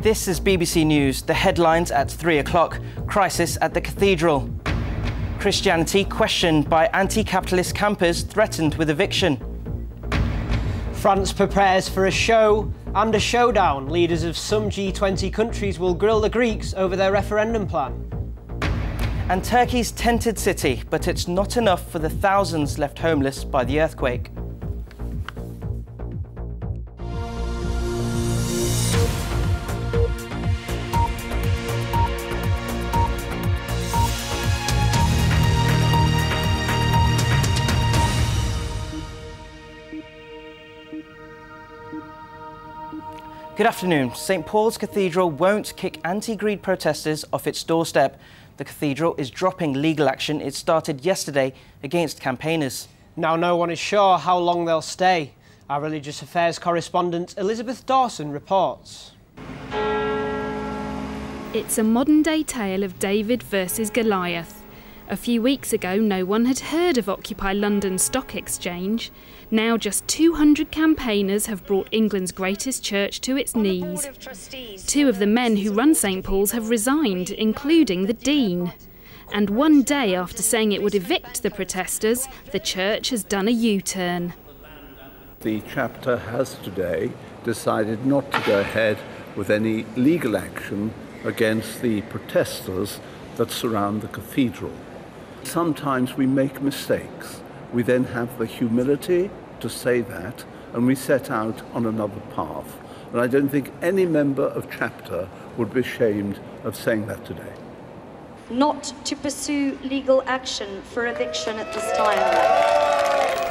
This is BBC News. The headlines at 3 o'clock. Crisis at the cathedral. Christianity questioned by anti-capitalist campers threatened with eviction. France prepares for a show and a showdown. Leaders of some G20 countries will grill the Greeks over their referendum plan. And Turkey's tented city, but it's not enough for the thousands left homeless by the earthquake. Good afternoon. St Paul's Cathedral won't kick anti-greed protesters off its doorstep. The cathedral is dropping legal action it started yesterday against campaigners. Now no one is sure how long they'll stay. Our religious affairs correspondent Elizabeth Dawson reports. It's a modern-day tale of David versus Goliath. A few weeks ago, no one had heard of Occupy London Stock Exchange. Now just 200 campaigners have brought England's greatest church to its knees. Two of the men who run St Paul's have resigned, including the Dean. And one day after saying it would evict the protesters, the church has done a U-turn. The chapter has today decided not to go ahead with any legal action against the protesters that surround the cathedral. Sometimes we make mistakes. We then have the humility to say that, and we set out on another path. And I don't think any member of chapter would be ashamed of saying that today. Not to pursue legal action for eviction at this time.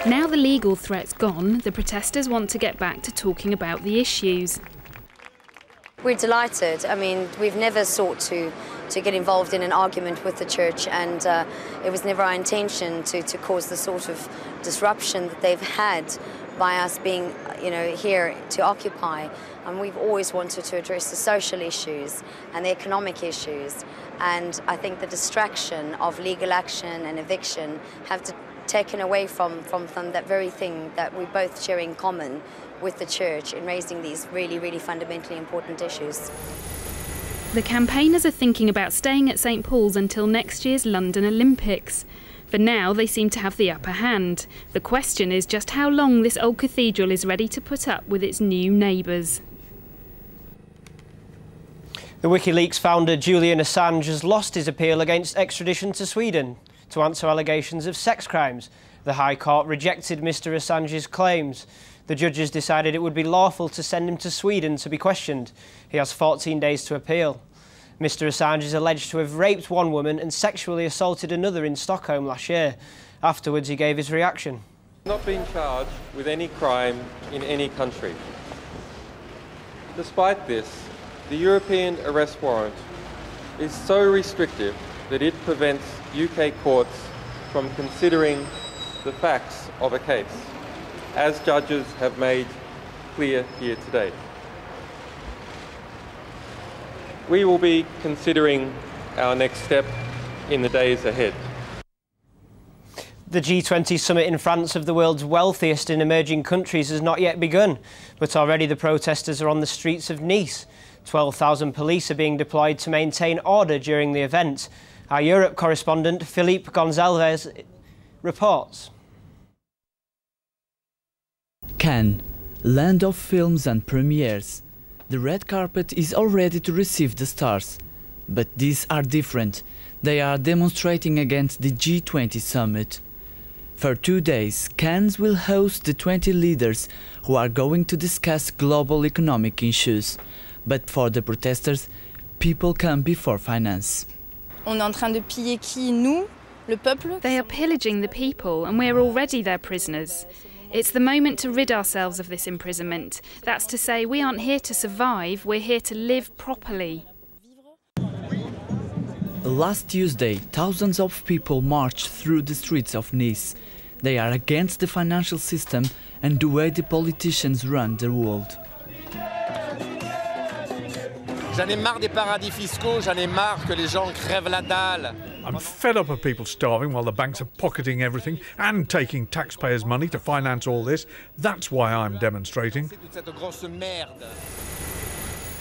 Now the legal threat's gone, the protesters want to get back to talking about the issues. We're delighted. I mean, we've never sought to get involved in an argument with the church, and it was never our intention to cause the sort of disruption that they've had by us being, here to occupy. And we've always wanted to address the social issues and the economic issues. And I think the distraction of legal action and eviction have taken away from that very thing that we both share in common with the church in raising these really, really fundamentally important issues. The campaigners are thinking about staying at St Paul's until next year's London Olympics. For now, they seem to have the upper hand. The question is just how long this old cathedral is ready to put up with its new neighbours. The WikiLeaks founder Julian Assange has lost his appeal against extradition to Sweden to answer allegations of sex crimes. The High Court rejected Mr Assange's claims. The judges decided it would be lawful to send him to Sweden to be questioned. He has 14 days to appeal. Mr Assange is alleged to have raped one woman and sexually assaulted another in Stockholm last year. Afterwards, he gave his reaction. Not being charged with any crime in any country. Despite this, the European arrest warrant is so restrictive that it prevents UK courts from considering the facts of a case, as judges have made clear here today. We will be considering our next step in the days ahead. The G20 summit in France of the world's wealthiest and emerging countries has not yet begun, but already the protesters are on the streets of Nice. 12,000 police are being deployed to maintain order during the event. Our Europe correspondent Philippe Gonzalez reports. Cannes, land of films and premieres. The red carpet is all ready to receive the stars. But these are different. They are demonstrating against the G20 summit. For 2 days, Cannes will host the 20 leaders who are going to discuss global economic issues. But for the protesters, people come before finance. On est en train de piller qui, nous, le peuple? They are pillaging the people, and we're already their prisoners. It's the moment to rid ourselves of this imprisonment. That's to say, we aren't here to survive, we're here to live properly. Last Tuesday, thousands of people marched through the streets of Nice. They are against the financial system and the way the politicians run the world. J'en ai marre des paradis fiscaux, j'en ai marre que les gens crèvent la dalle. I'm fed up of people starving while the banks are pocketing everything and taking taxpayers' money to finance all this. That's why I'm demonstrating.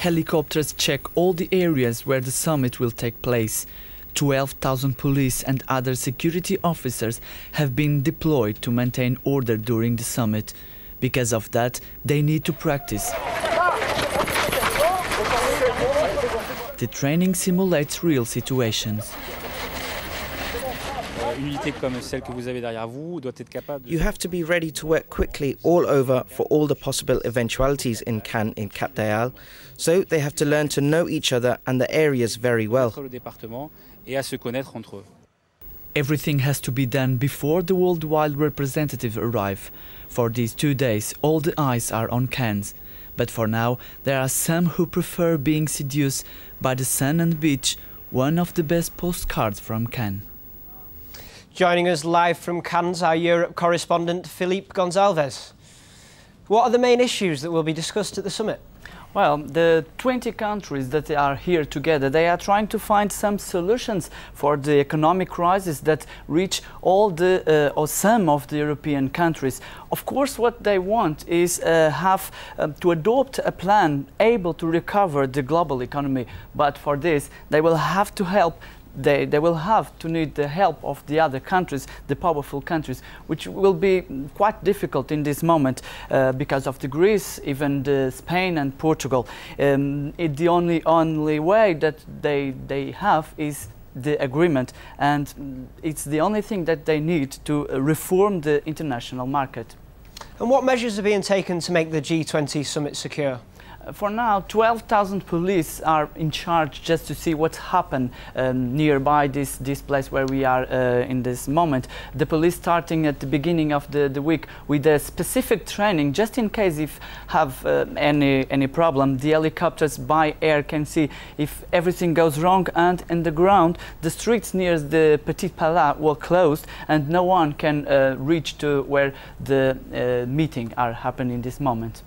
Helicopters check all the areas where the summit will take place. 12,000 police and other security officers have been deployed to maintain order during the summit. Because of that, they need to practice. The training simulates real situations. You have to be ready to work quickly all over for all the possible eventualities in Cannes in Cap d'Ayal, so they have to learn to know each other and the areas very well. Everything has to be done before the worldwide representatives arrive. For these 2 days, all the eyes are on Cannes. But for now, there are some who prefer being seduced by the sun and beach, one of the best postcards from Cannes. Joining us live from Cannes, our Europe correspondent, Philippe Gonzalez. What are the main issues that will be discussed at the summit? Well, the 20 countries that are here together, they are trying to find some solutions for the economic crisis that reach all the or some of the European countries. Of course, what they want is to adopt a plan able to recover the global economy. But for this, they will have to help. They will have to need the help of the other countries, the powerful countries, which will be quite difficult in this moment because of the Greece, even the Spain and Portugal. The only way that they have is the agreement, and it's the only thing that they need to reform the international market. And what measures are being taken to make the G20 summit secure? For now, 12,000 police are in charge just to see what's happened nearby this place where we are in this moment. The police starting at the beginning of the week with a specific training, just in case if have any problem. The helicopters by air can see if everything goes wrong, and in the ground, the streets near the Petit Palais were closed and no one can reach to where the meeting are happening in this moment.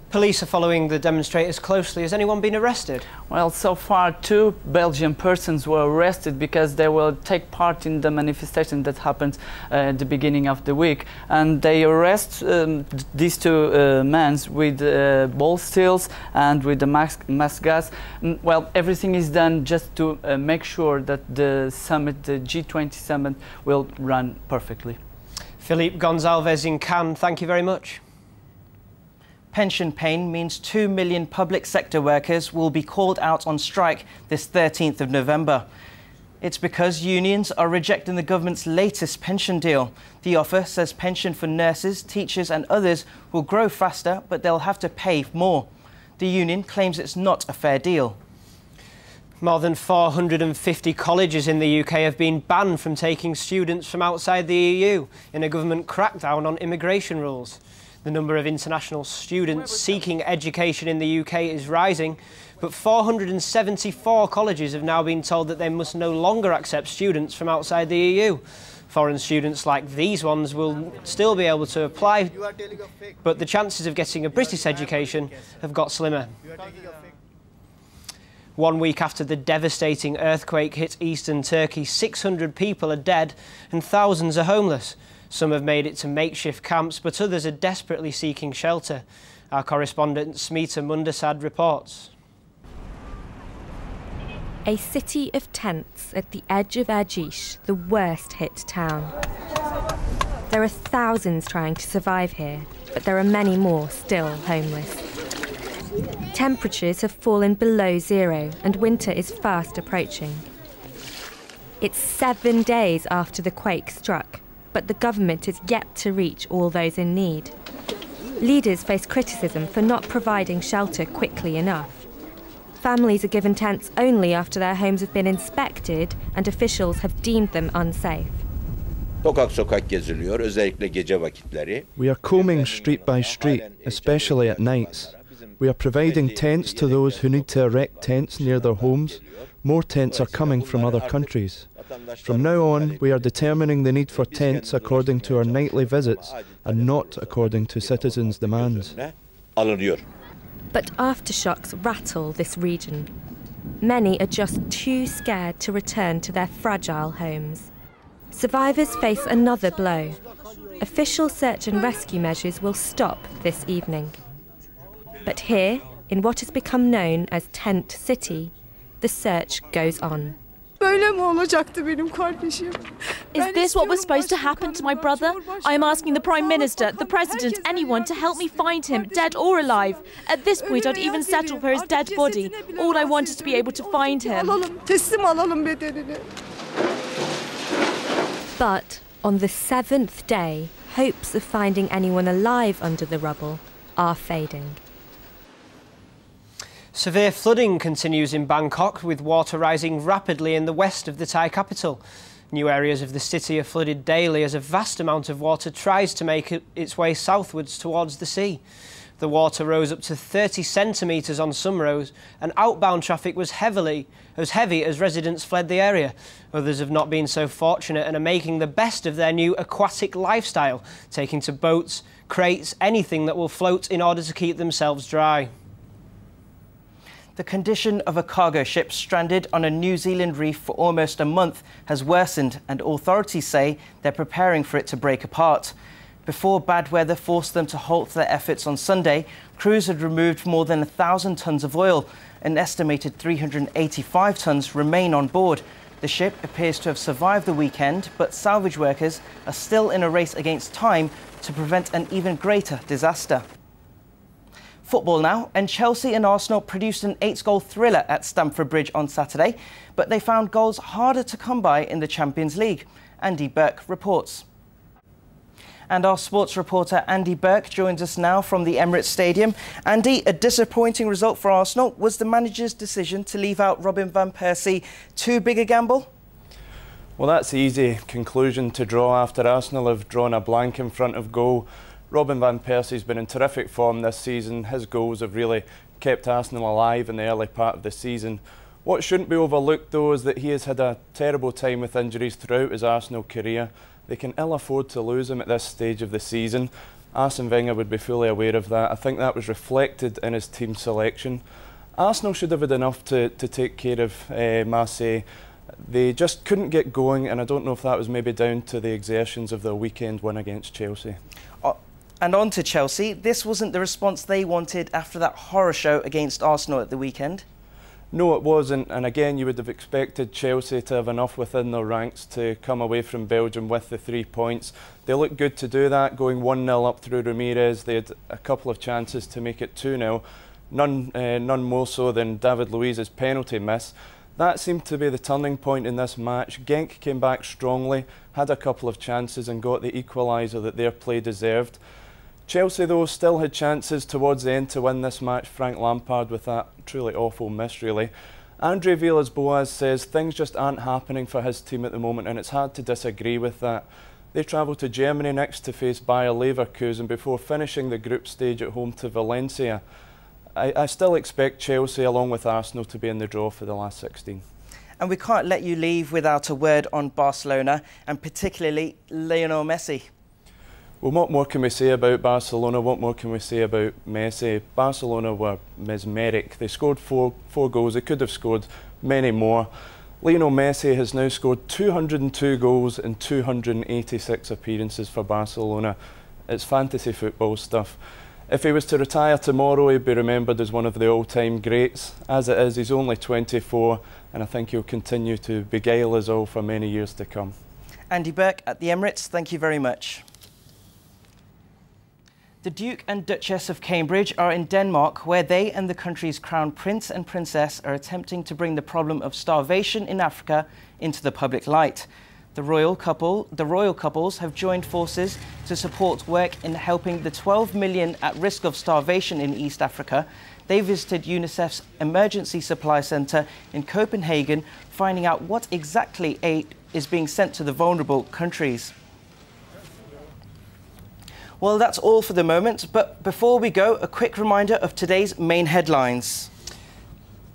Police are following the demonstrators closely. Has anyone been arrested? Well, so far 2 Belgian persons were arrested because they will take part in the manifestation that happened at the beginning of the week, and they arrest these 2 men with ball steels and with the mass gas. Well, everything is done just to make sure that the summit, the G20 summit, will run perfectly. Philippe Gonzalez in Cannes, thank you very much. Pension pain means 2 million public sector workers will be called out on strike this 13th of November. It's because unions are rejecting the government's latest pension deal. The offer says pension for nurses, teachers and others will grow faster, but they'll have to pay more. The union claims it's not a fair deal. More than 450 colleges in the UK have been banned from taking students from outside the EU in a government crackdown on immigration rules. The number of international students seeking education in the UK is rising, but 474 colleges have now been told that they must no longer accept students from outside the EU. Foreign students like these ones will still be able to apply, but the chances of getting a British education have got slimmer. 1 week after the devastating earthquake hit eastern Turkey, 600 people are dead and thousands are homeless. Some have made it to makeshift camps, but others are desperately seeking shelter. Our correspondent Smita Mundasad reports. A city of tents at the edge of Erciş, the worst hit town. There are thousands trying to survive here, but there are many more still homeless. Temperatures have fallen below 0 and winter is fast approaching. It's 7 days after the quake struck, but the government is yet to reach all those in need. Leaders face criticism for not providing shelter quickly enough. Families are given tents only after their homes have been inspected and officials have deemed them unsafe. We are combing street by street, especially at nights. We are providing tents to those who need to erect tents near their homes. More tents are coming from other countries. From now on, we are determining the need for tents according to our nightly visits and not according to citizens' demands. But aftershocks rattle this region. Many are just too scared to return to their fragile homes. Survivors face another blow. Official search and rescue measures will stop this evening. But here, in what has become known as Tent City, the search goes on. Is this what was supposed to happen to my brother? I am asking the Prime Minister, the President, anyone to help me find him, dead or alive. At this point, I'd even settle for his dead body. All I want is to be able to find him. But on the 7th day, hopes of finding anyone alive under the rubble are fading. Severe flooding continues in Bangkok, with water rising rapidly in the west of the Thai capital. New areas of the city are flooded daily as a vast amount of water tries to make its way southwards towards the sea. The water rose up to 30 centimetres on some roads, and outbound traffic was heavy as residents fled the area. Others have not been so fortunate and are making the best of their new aquatic lifestyle, taking to boats, crates, anything that will float in order to keep themselves dry. The condition of a cargo ship stranded on a New Zealand reef for almost a month has worsened, and authorities say they're preparing for it to break apart. Before bad weather forced them to halt their efforts on Sunday, crews had removed more than 1,000 tonnes of oil. An estimated 385 tonnes remain on board. The ship appears to have survived the weekend, but salvage workers are still in a race against time to prevent an even greater disaster. Football now, and Chelsea and Arsenal produced an 8-goal thriller at Stamford Bridge on Saturday, but they found goals harder to come by in the Champions League. Andy Burke reports. And our sports reporter Andy Burke joins us now from the Emirates Stadium. Andy, a disappointing result for Arsenal. Was the manager's decision to leave out Robin van Persie too big a gamble? Well, that's the easy conclusion to draw after Arsenal have drawn a blank in front of goal. Robin van Persie's been in terrific form this season. His goals have really kept Arsenal alive in the early part of the season. What shouldn't be overlooked, though, is that he has had a terrible time with injuries throughout his Arsenal career. They can ill afford to lose him at this stage of the season. Arsene Wenger would be fully aware of that. I think that was reflected in his team selection. Arsenal should have had enough to take care of Marseille. They just couldn't get going, and I don't know if that was maybe down to the exertions of their weekend win against Chelsea. And on to Chelsea. This wasn't the response they wanted after that horror show against Arsenal at the weekend. No, it wasn't. And again, you would have expected Chelsea to have enough within their ranks to come away from Belgium with the 3 points. They looked good to do that, going 1-0 up through Ramirez. They had a couple of chances to make it 2-0. None more so than David Luiz's penalty miss. That seemed to be the turning point in this match. Genk came back strongly, had a couple of chances and got the equaliser that their play deserved. Chelsea, though, still had chances towards the end to win this match. Frank Lampard with that truly awful miss, really. Andre Villas-Boas says things just aren't happening for his team at the moment, and it's hard to disagree with that. They travel to Germany next to face Bayer Leverkusen before finishing the group stage at home to Valencia. I still expect Chelsea, along with Arsenal, to be in the draw for the last 16. And we can't let you leave without a word on Barcelona, and particularly Lionel Messi. Well, what more can we say about Barcelona? What more can we say about Messi? Barcelona were mesmeric. They scored four goals. They could have scored many more. Lionel Messi has now scored 202 goals in 286 appearances for Barcelona. It's fantasy football stuff. If he was to retire tomorrow, he'd be remembered as one of the all-time greats. As it is, he's only 24, and I think he'll continue to beguile us all for many years to come. Andy Burke at the Emirates, thank you very much. The Duke and Duchess of Cambridge are in Denmark, where they and the country's crown prince and princess are attempting to bring the problem of starvation in Africa into the public light. The royal couples have joined forces to support work in helping the 12 million at risk of starvation in East Africa. They visited UNICEF's Emergency Supply Centre in Copenhagen, finding out what exactly aid is being sent to the vulnerable countries. Well, that's all for the moment, but before we go, a quick reminder of today's main headlines.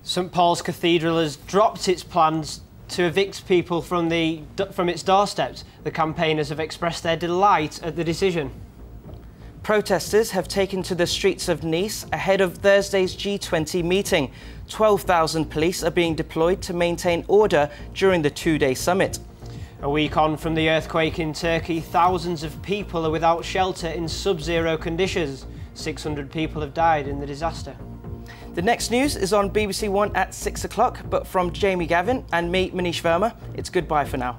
St Paul's Cathedral has dropped its plans to evict people from its doorsteps. The campaigners have expressed their delight at the decision. Protesters have taken to the streets of Nice ahead of Thursday's G20 meeting. 12,000 police are being deployed to maintain order during the two-day summit. A week on from the earthquake in Turkey, thousands of people are without shelter in sub-zero conditions. 600 people have died in the disaster. The next news is on BBC One at 6 o'clock, but from Jamie Gavin and me, Manish Verma, it's goodbye for now.